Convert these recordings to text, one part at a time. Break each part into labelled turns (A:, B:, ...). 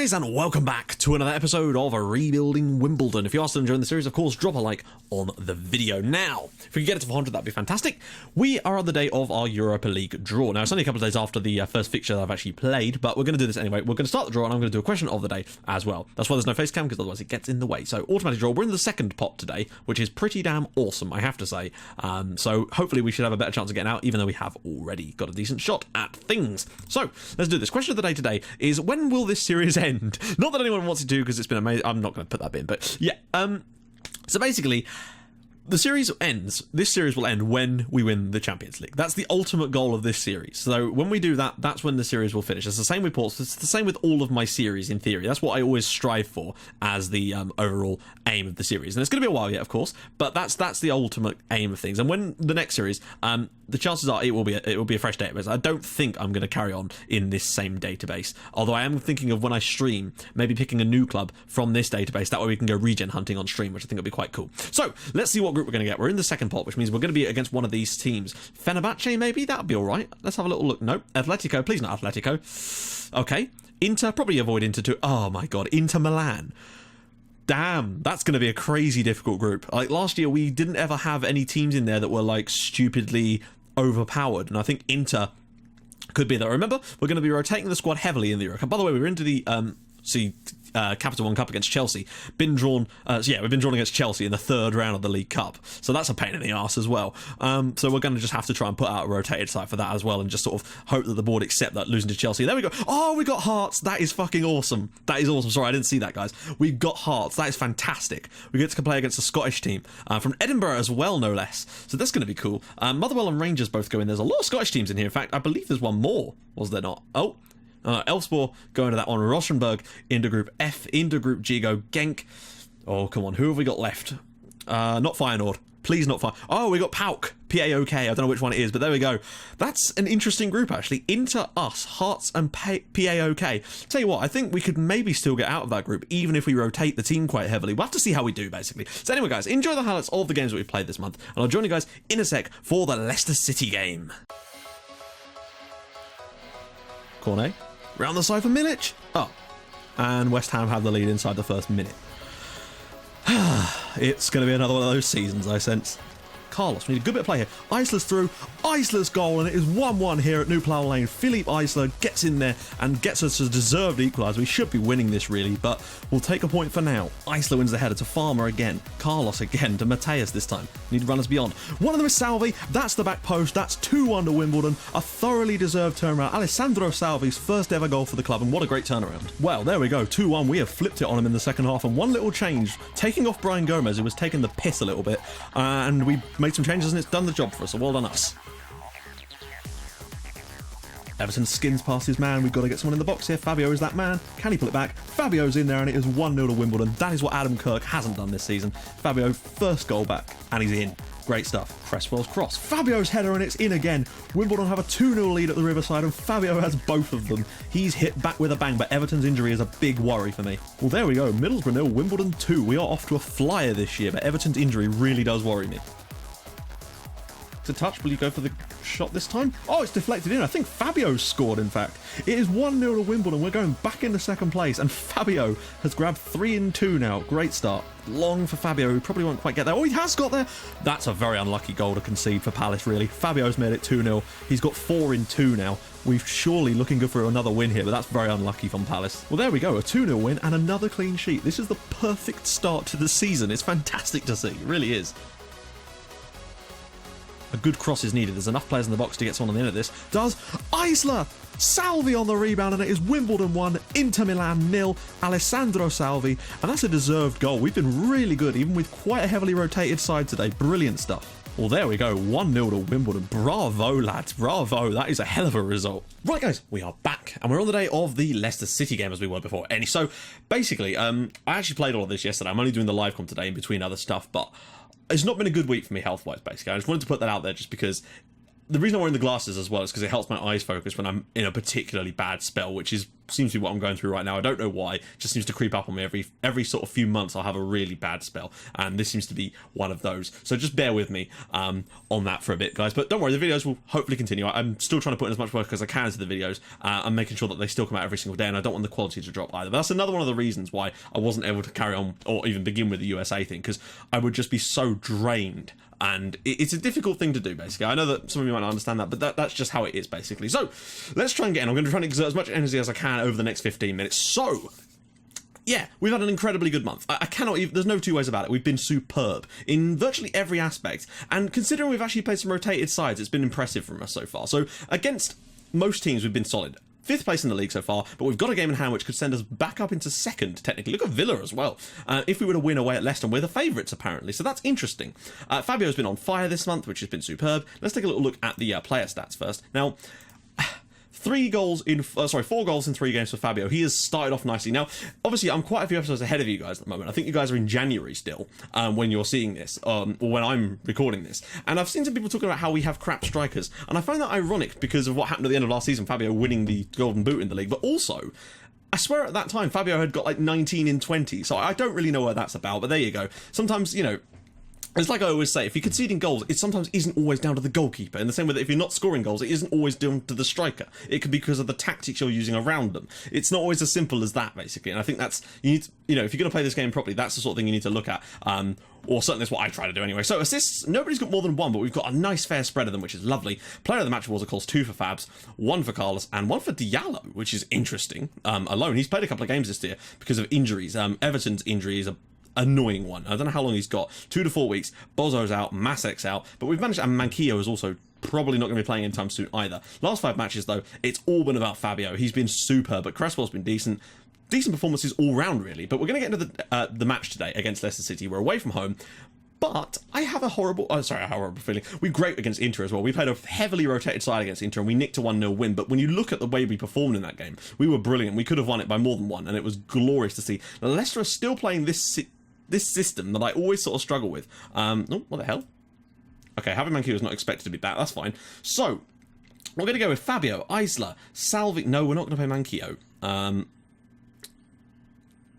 A: guys, and welcome back to another episode of Rebuilding Wimbledon. If you are still enjoying the series, of course, drop a like on the video. Now, if we could get it to 400, that'd be fantastic. We are on the day of our Europa League draw. Now, it's only a couple of days after the first fixture that I've actually played, but we're going to do this anyway. We're going to start the draw, and I'm going to do a question of the day as well. That's why there's no face cam, because otherwise it gets in the way. So, automatic draw. We're in the second pot today, which is pretty damn awesome, I have to say. So, hopefully we should have a better chance of getting out, even though we have already got a decent shot at things. So, let's do this. Question of the day today is, when will this series end? Not that anyone wants it to, because it's been amazing. I'm not going to put that bit in, but yeah. So basically, the series ends. This series will end when we win the Champions League. That's the ultimate goal of this series. So when we do that, that's when the series will finish. It's the same with ports. It's the same with all of my series in theory. That's what I always strive for as the overall aim of the series. And it's going to be a while yet, of course, but that's the ultimate aim of things. And when the next series, the chances are it will be a fresh database. I don't think I'm going to carry on in this same database. Although I am thinking of, when I stream, maybe picking a new club from this database. That way we can go regen hunting on stream, which I think would be quite cool. So let's see what group we're going to get. We're in the second pot, which means we're going to be against one of these teams. Fenerbahce, maybe? That would be all right. Let's have a little look. Nope. Atletico. Please not Atletico. Okay. Inter. Probably avoid Inter too. Oh my god. Inter Milan. Damn, that's going to be a crazy difficult group. Like last year, we didn't ever have any teams in there that were like stupidly overpowered, and I think Inter could be there. Remember, we're going to be rotating the squad heavily in the Euro Cup. By the way, we were into the Capital One Cup against Chelsea. We've been drawn against Chelsea in the third round of the League Cup, so that's a pain in the arse as well. So we're going to just have to try and put out a rotated side for that as well, and just sort of hope that the board accept that losing to Chelsea. There we go. Oh, we got Hearts. That is fucking awesome. That is awesome. Sorry, I didn't see that, guys. We've got Hearts. That is fantastic. We get to play against a Scottish team from Edinburgh as well, no less. So that's going to be cool. Motherwell and Rangers both go in. There's a lot of Scottish teams in here. In fact, I believe there's one more. Was there not? Oh. Elfsborg going to that one. Rothenburg into Group F. Into Group G go Genk. Oh, come on. Who have we got left? Not Feyenoord. Please not Feyenoord. Oh, we got PAOK. P-A-O-K. I don't know which one it is, but there we go. That's an interesting group, actually. Inter, us, Hearts, and P-A-O-K. Tell you what, I think we could maybe still get out of that group, even if we rotate the team quite heavily. We'll have to see how we do, basically. So anyway, guys, enjoy the highlights of the games that we've played this month, and I'll join you guys in a sec for the Leicester City game. Cornet. Round the side for Milic. Oh. And West Ham have the lead inside the first minute. It's going to be another one of those seasons, I sense. Carlos, we need a good bit of play here. Isler's through. Isler's goal, and it is 1-1 here at New Plough Lane. Philippe Isler gets in there and gets us a deserved equaliser. We should be winning this, really, but we'll take a point for now. Isler wins the header to Farmer again. Carlos again to Mateus this time. Need runners beyond. One of them is Salvi. That's the back post. That's 2-1 to Wimbledon. A thoroughly deserved turnaround. Alessandro Salvi's first ever goal for the club, and what a great turnaround. Well, there we go. 2-1. We have flipped it on him in the second half, and one little change, taking off Brian Gomez, who was taking the piss a little bit, and we made some changes, and it's done the job for us, so well done us. Everton skins past his man. We've got to get someone in the box here. Fabio is that man. Can he pull it back? Fabio's in there, and it is 1-0 to Wimbledon. That is what Adam Kirk hasn't done this season. Fabio, first goal back, and he's in. Great stuff. Cresswell's cross. Fabio's header, and it's in again. Wimbledon have a 2-0 lead at the Riverside, and Fabio has both of them. He's hit back with a bang, but Everton's injury is a big worry for me. Well, there we go. Middlesbrough 0, Wimbledon 2. We are off to a flyer this year, but Everton's injury really does worry me. To touch, will you go for the shot this time? Oh, it's deflected in. I think Fabio scored, in fact. It is 1-0 to Wimbledon. We're going back into second place, and Fabio has grabbed 3 in 2 now. Great start. Long for Fabio, who probably won't quite get there. Oh, he has got there. That's a very unlucky goal to concede for Palace, really. Fabio's made it 2-0. He's got 4 in 2 now. We're surely looking good for another win here, but that's very unlucky from Palace. Well, there we go. A 2-0 win and another clean sheet. This is the perfect start to the season. It's fantastic to see. It really is. A good cross is needed. There's enough players in the box to get someone on the end of this. Does Isler! Salvi on the rebound, and it is Wimbledon 1, Inter Milan 0, Alessandro Salvi, and that's a deserved goal. We've been really good, even with quite a heavily rotated side today. Brilliant stuff. Well, there we go. 1-0 to Wimbledon. Bravo, lads. Bravo. That is a hell of a result. Right, guys, we are back, and we're on the day of the Leicester City game, as we were before. So, basically, I actually played all of this yesterday. I'm only doing the live com today in between other stuff, but it's not been a good week for me health-wise, basically. I just wanted to put that out there just because the reason I'm wearing the glasses as well is because it helps my eyes focus when I'm in a particularly bad spell, which is seems to be what I'm going through right now. I don't know why. It just seems to creep up on me every sort of few months. I'll have a really bad spell, and this seems to be one of those. So just bear with me on that for a bit, guys. But don't worry, the videos will hopefully continue. I'm still trying to put in as much work as I can into the videos. I'm making sure that they still come out every single day, and I don't want the quality to drop either. But that's another one of the reasons why I wasn't able to carry on or even begin with the USA thing, because I would just be so drained. And it's a difficult thing to do, basically. I know that some of you might not understand that, but that's just how it is, basically. So let's try and get in. I'm going to try and exert as much energy as I can over the next 15 minutes. So yeah, we've had an incredibly good month. I cannot even, there's no two ways about it. We've been superb in virtually every aspect. And considering we've actually played some rotated sides, it's been impressive from us so far. So against most teams, we've been solid. 5th place in the league so far, but we've got a game in hand which could send us back up into 2nd, technically. Look at Villa as well. If we were to win away at Leicester, we're the favourites, apparently, so that's interesting. Fabio's been on fire this month, which has been superb. Let's take a little look at the player stats first. Now, 4 goals in 3 games for Fabio. He has started off nicely. Now, obviously, I'm quite a few episodes ahead of you guys at the moment. I think you guys are in January still, when you're seeing this, or when I'm recording this. And I've seen some people talking about how we have crap strikers, and I find that ironic because of what happened at the end of last season, Fabio winning the Golden Boot in the league, but also, I swear at that time, Fabio had got like 19 in 20, so I don't really know what that's about, but there you go. Sometimes, you know, it's like I always say, if you're conceding goals, it sometimes isn't always down to the goalkeeper. In the same way that if you're not scoring goals, it isn't always down to the striker. It could be because of the tactics you're using around them. It's not always as simple as that, basically. And I think that's, you need to, you know, if you're going to play this game properly, that's the sort of thing you need to look at. Or certainly that's what I try to do anyway. So assists, nobody's got more than 1, but we've got a nice fair spread of them, which is lovely. Player of the match was, of course, 2 for Fabs, 1 for Carlos, and 1 for Diallo, which is interesting. Alone, he's played a couple of games this year because of injuries. Everton's injury is a annoying one. I don't know how long he's got. 2 to 4 weeks. Bozo's out, Masek's out, but we've managed, and Manquillo is also probably not going to be playing anytime soon either. Last 5 matches though, it's all been about Fabio. He's been superb, but Cresswell's been decent performances all round really. But we're going to get into the match today against Leicester City. We're away from home, but I have a horrible feeling. We're great against Inter as well. We played a heavily rotated side against Inter and we nicked a 1-0 win, but when you look at the way we performed in that game, we were brilliant. We could have won it by more than 1, and it was glorious to see. Now Leicester are still playing this system that I always sort of struggle with. Oh, what the hell? Okay, having Manquillo is not expected to be back. That's fine. So, we're going to go with Fabio, Isla, Salvi. No, we're not going to play Manquillo.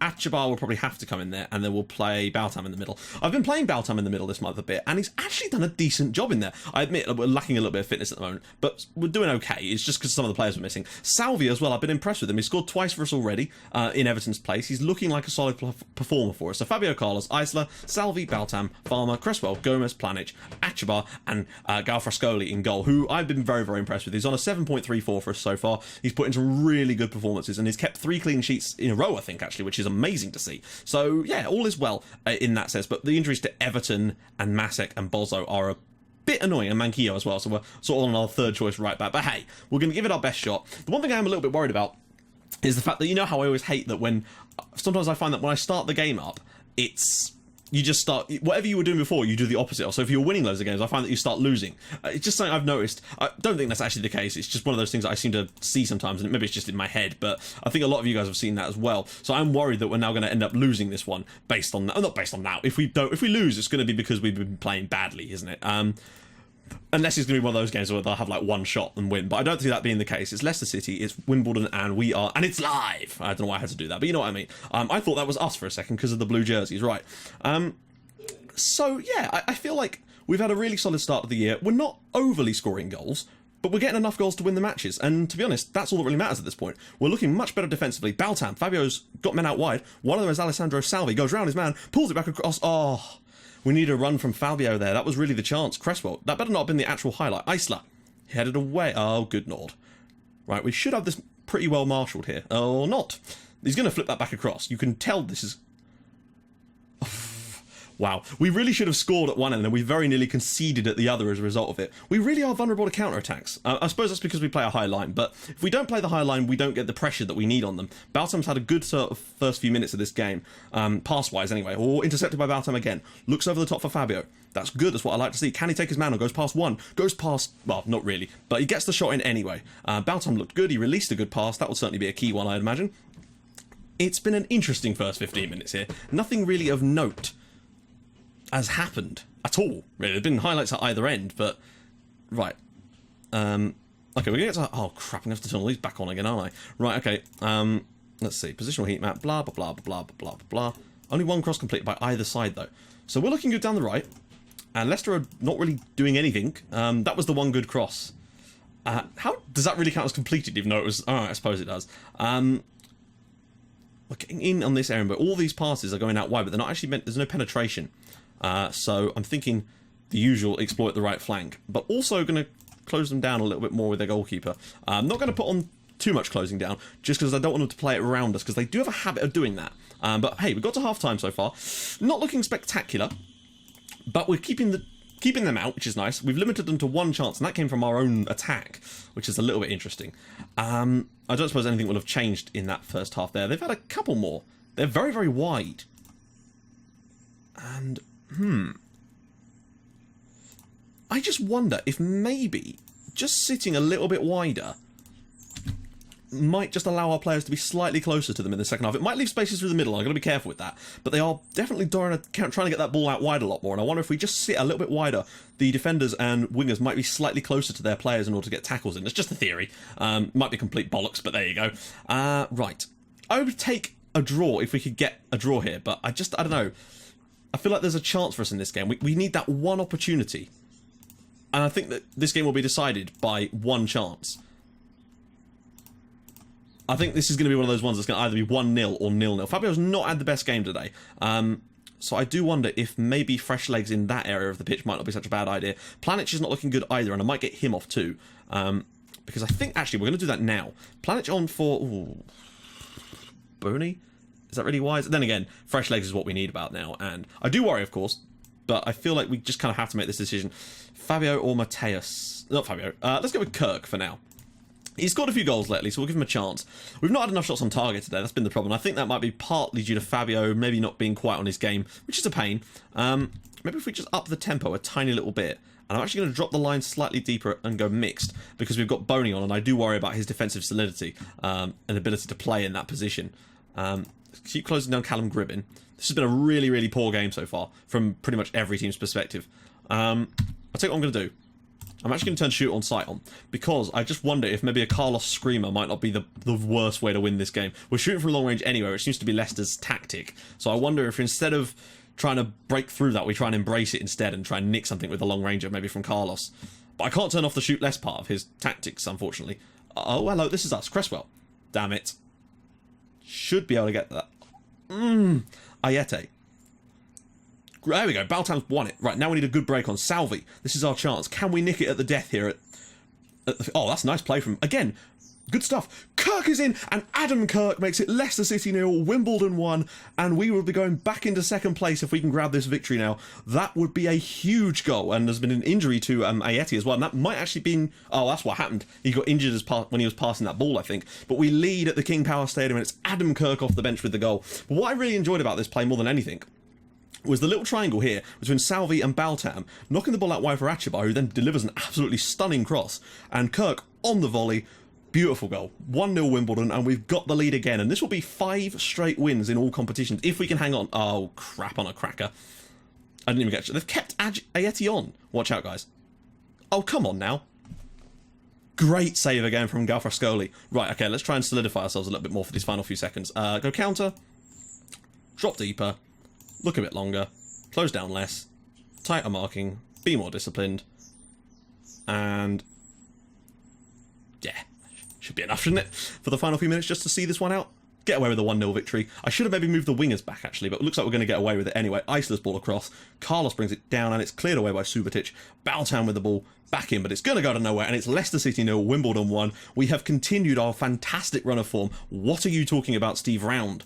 A: Achabar will probably have to come in there, and then we'll play Baltam in the middle. I've been playing Baltam in the middle this month a bit, and he's actually done a decent job in there. I admit we're lacking a little bit of fitness at the moment, but we're doing okay. It's just because some of the players were missing. Salvi as well, I've been impressed with him. He's scored twice for us already in Everton's place. He's looking like a solid performer for us. So Fabio, Carlos, Isla, Salvi, Baltam, Farmer, Cresswell, Gomez, Planic, Achabar, and Galfrascoli in goal, who I've been very, very impressed with. He's on a 7.34 for us so far. He's put in some really good performances, and he's kept 3 clean sheets in a row, I think, actually, which is amazing to see. So yeah, all is well in that sense, but the injuries to Everton and Masek and Bozo are a bit annoying, and Manquillo as well, so we're sort of on our 3rd choice right back. But hey, we're going to give it our best shot. The one thing I'm a little bit worried about is the fact that, you know how I always hate that when sometimes I find that when I start the game up, it's you just start, whatever you were doing before, you do the opposite. So if you're winning loads of games, I find that you start losing. It's just something I've noticed. I don't think that's actually the case. It's just one of those things that I seem to see sometimes, and maybe it's just in my head, but I think a lot of you guys have seen that as well. So I'm worried that we're now going to end up losing this one based on that. Oh, not based on that. If we lose, it's going to be because we've been playing badly, isn't it? Unless it's going to be one of those games where they'll have like 1 shot and win. But I don't see that being the case. It's Leicester City, it's Wimbledon, and it's live. I don't know why I had to do that, but you know what I mean. I thought that was us for a second because of the blue jerseys, right? So yeah, I feel like we've had a really solid start of the year. We're not overly scoring goals, but we're getting enough goals to win the matches. And to be honest, that's all that really matters at this point. We're looking much better defensively. Baltam, Fabio's got men out wide. One of them is Alessandro Salvi, goes round his man, pulls it back across. Oh, we need a run from Fabio there. That was really the chance. Cresswell, that better not have been the actual highlight. Isla, headed away. Oh, good Lord. Right, we should have this pretty well marshalled here. Or not. He's going to flip that back across. You can tell this is... Wow, we really should have scored at one end and we very nearly conceded at the other as a result of it. We really are vulnerable to counter-attacks. I suppose that's because we play a high line, but if we don't play the high line, we don't get the pressure that we need on them. Baltam's had a good sort of first few minutes of this game, pass-wise anyway, or intercepted by Baltam again. Looks over the top for Fabio. That's good, that's what I like to see. Can he take his man on? Goes past one, goes past, well, not really, but he gets the shot in anyway. Baltam looked good, he released a good pass. That would certainly be a key one, I'd imagine. It's been an interesting first 15 minutes here. Nothing really of note has happened at all, really. There've been highlights at either end, but right. Okay, we're going to get to... Oh, crap, I'm going to have to turn all these back on again, aren't I? Right, okay. Let's see. Positional heat map, blah, blah, blah, blah, blah, blah, blah. Only one cross completed by either side, though. So we're looking good down the right. And Leicester are not really doing anything. That was the one good cross. How does that really count as completed, even though it was... Oh, I suppose it does. We're getting in on this area, but all these passes are going out wide, but they're not actually meant... There's no penetration. So I'm thinking the usual exploit the right flank. But also going to close them down a little bit more with their goalkeeper. I'm not going to put on too much closing down, just because I don't want them to play it around us, because they do have a habit of doing that. But hey, we got to half-time so far. Not looking spectacular, but we're keeping them out, which is nice. We've limited them to one chance, and that came from our own attack, which is a little bit interesting. I don't suppose anything will have changed in that first half there. They've had a couple more. They're very, very wide. And, I just wonder if maybe just sitting a little bit wider might just allow our players to be slightly closer to them in the second half. It might leave spaces through the middle. I've got to be careful with that. But they are definitely trying to get that ball out wide a lot more. And I wonder if we just sit a little bit wider, the defenders and wingers might be slightly closer to their players in order to get tackles in. It's just a theory. Might be complete bollocks, but there you go. Right. I would take a draw if we could get a draw here. But I don't know. I feel like there's a chance for us in this game. We need that one opportunity. And I think that this game will be decided by one chance. I think this is going to be one of those ones that's going to either be 1-0 or 0-0. Fabio's not had the best game today. So I do wonder if maybe fresh legs in that area of the pitch might not be such a bad idea. Planic is not looking good either, and I might get him off too. Because I think, actually, we're going to do that now. Planic on for... Ooh, Boney? Is that really wise? Then again, fresh legs is what we need about now. And I do worry, of course, but I feel like we just kind of have to make this decision. Fabio or Mateus? Not Fabio. Let's go with Kirk for now. He's scored a few goals lately, so we'll give him a chance. We've not had enough shots on target today. That's been the problem. I think that might be partly due to Fabio maybe not being quite on his game, which is a pain. Maybe if we just up the tempo a tiny little bit. And I'm actually going to drop the line slightly deeper and go mixed, because we've got Boney on, and I do worry about his defensive solidity and ability to play in that position. Keep closing down Callum Gribbin. This has been a really, really poor game so far, from pretty much every team's perspective. I'll tell you what I'm going to do. I'm actually going to turn shoot on sight on, because I just wonder if maybe a Carlos Screamer might not be the worst way to win this game. We're shooting from long range anyway, which seems to be Leicester's tactic. So I wonder if instead of trying to break through that, we try and embrace it instead and try and nick something with a long ranger, maybe from Carlos. But I can't turn off the shoot less part of his tactics, unfortunately. Oh, hello, this is us. Cresswell. Damn it. Should be able to get that. Ep.80. There we go. Baltam's won it. Right, now we need a good break on Salvi. This is our chance. Can we nick it at the death here? Oh, that's a nice play from... Again, good stuff. Kirk is in, and Adam Kirk makes it Leicester City 0, Wimbledon 1, and we will be going back into second place if we can grab this victory now. That would be a huge goal, and there's been an injury to Ep.80 as well, and that might actually been... Oh, that's what happened. He got injured when he was passing that ball, I think. But we lead at the King Power Stadium, and it's Adam Kirk off the bench with the goal. But what I really enjoyed about this play more than anything was the little triangle here between Salvi and Baltam, knocking the ball out wide for Achibar, who then delivers an absolutely stunning cross, and Kirk on the volley. Beautiful goal. 1-0 Wimbledon, and we've got the lead again, and this will be 5 straight wins in all competitions, if we can hang on. Oh, crap on a cracker. I didn't even get... They've kept Ep.80 on. Watch out, guys. Oh, come on now. Great save again from Galfrascoli. Right, okay, let's try and solidify ourselves a little bit more for these final few seconds. Go counter. Drop deeper. Look a bit longer, close down less, tighter marking, be more disciplined, and yeah, should be enough, shouldn't it, for the final few minutes just to see this one out? Get away with a 1-0 victory. I should have maybe moved the wingers back, actually, but it looks like we're going to get away with it anyway. Isola's ball across, Carlos brings it down, and it's cleared away by Subotic. Baltam with the ball back in, but it's going to go to nowhere, and it's Leicester City 0, Wimbledon 1. We have continued our fantastic run of form. What are you talking about, Steve Round?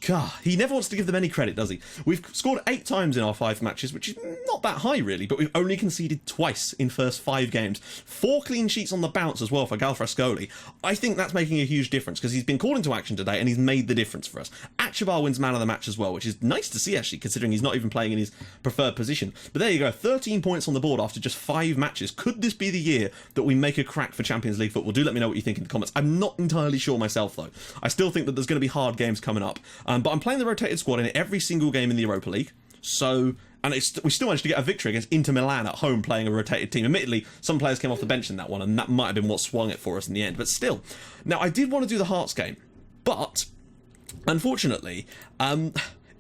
A: God, he never wants to give them any credit, does he? We've scored 8 times in our 5 matches, which is not that high, really, but we've only conceded twice in first 5 games. 4 clean sheets on the bounce as well for Galfrascoli. I think that's making a huge difference, because he's been called into action today, and he's made the difference for us. Achibar wins man of the match as well, which is nice to see, actually, considering he's not even playing in his preferred position. But there you go, 13 points on the board after just 5 matches. Could this be the year that we make a crack for Champions League football? Do let me know what you think in the comments. I'm not entirely sure myself, though. I still think that there's going to be hard games coming up. But I'm playing the rotated squad in every single game in the Europa League, so And we still managed to get a victory against Inter Milan at home playing a rotated team. Admittedly, some players came off the bench in that one, and that might have been what swung it for us in the end. But still. Now, I did want to do the Hearts game, but unfortunately,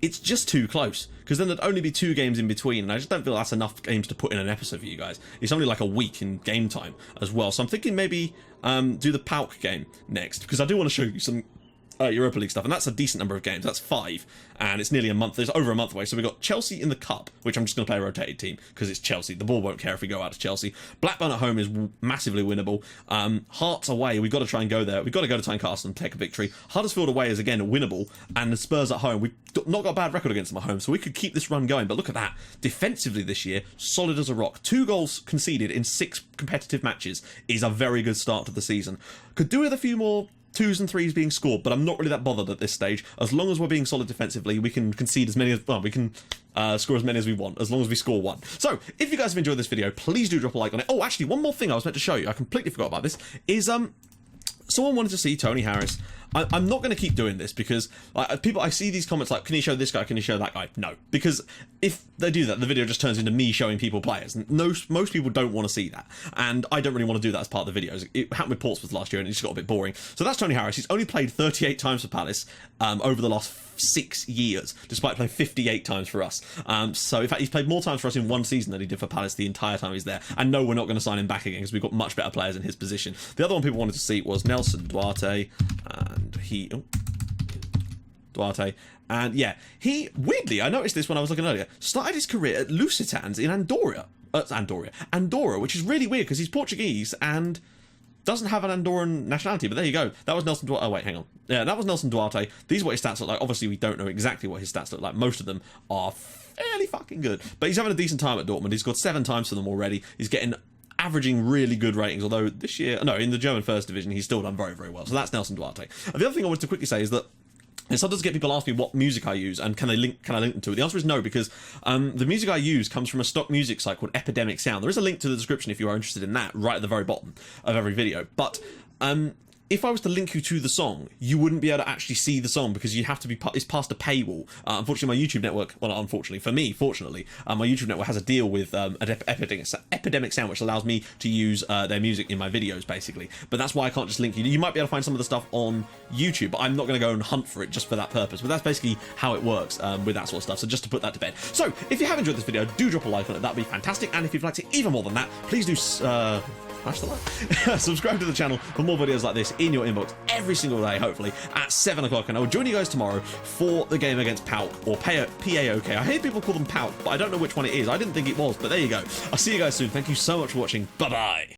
A: it's just too close, because then there'd only be 2 games in between, and I just don't feel that's enough games to put in an episode for you guys. It's only like a week in game time as well, so I'm thinking maybe do the PAOK game next, because I do want to show you some Europa League stuff, and that's a decent number of games. That's 5, and it's nearly a month. It's over a month away. So we've got Chelsea in the Cup, which I'm just going to play a rotated team because it's Chelsea. The ball won't care if we go out to Chelsea. Blackburn at home is massively winnable. Hearts away, we've got to try and go there. We've got to go to Tynecastle and take a victory. Huddersfield away is again winnable, and the Spurs at home, we've not got a bad record against them at home, so we could keep this run going. But look at that, defensively this year, solid as a rock. 2 goals conceded in 6 competitive matches is a very good start to the season. Could do with a few more 2s and 3s being scored, but I'm not really that bothered at this stage. As long as we're being solid defensively, we can concede as many as, well, we can score as many as we want, as long as we score 1. So, if you guys have enjoyed this video, please do drop a like on it. Oh, actually, one more thing I was meant to show you, I completely forgot about this, is, someone wanted to see Tony Harris. I'm not going to keep doing this because I see these comments like, can you show this guy, can you show that guy? No, because if they do that, the video just turns into me showing people players, and most people don't want to see that, and I don't really want to do that as part of the videos. It happened with Portsmouth last year and it just got a bit boring. So that's Tony Harris. He's only played 38 times for Palace over the last 6 years, despite playing 58 times for us. So in fact, he's played more times for us in one season than he did for Palace the entire time he's there. And no, we're not going to sign him back again because we've got much better players in his position. The other one people wanted to see was Nelson Duarte, and Duarte, and yeah, he weirdly, I noticed this when I was looking earlier, started his career at Lusitans in Andorra, which is really weird because he's Portuguese and doesn't have an Andorran nationality, but there you go. That was Nelson Duarte. Oh, wait, hang on. Yeah, that was Nelson Duarte. These are what his stats look like. Obviously, we don't know exactly what his stats look like. Most of them are fairly fucking good. But he's having a decent time at Dortmund. He's scored 7 times for them already. He's getting averaging really good ratings, although this year, no, in the German First Division, he's still done very, very well. So that's Nelson Duarte. And the other thing I wanted to quickly say is that and sometimes get people ask me what music I use and can I link them to it. The answer is no, because the music I use comes from a stock music site called Epidemic Sound. There is a link to the description if you are interested in that, right at the very bottom of every video. But if I was to link you to the song, you wouldn't be able to actually see the song because you have to be, it's past a paywall. Unfortunately, my YouTube network, well, not unfortunately, for me, fortunately, my YouTube network has a deal with Epidemic Sound, which allows me to use their music in my videos, basically. But that's why I can't just link you. You might be able to find some of the stuff on YouTube, but I'm not going to go and hunt for it just for that purpose. But that's basically how it works with that sort of stuff. So just to put that to bed. So if you have enjoyed this video, do drop a like on it. That'd be fantastic. And if you'd like to even more than that, please do smash the like. Subscribe to the channel for more videos like this in your inbox every single day, hopefully at 7 o'clock, and I will join you guys tomorrow for the game against PAOK, or PAOK. I hear people call them PAOK, but I don't know which one it is. I didn't think it was, but there you go. I'll see you guys soon. Thank you so much for watching. Bye bye.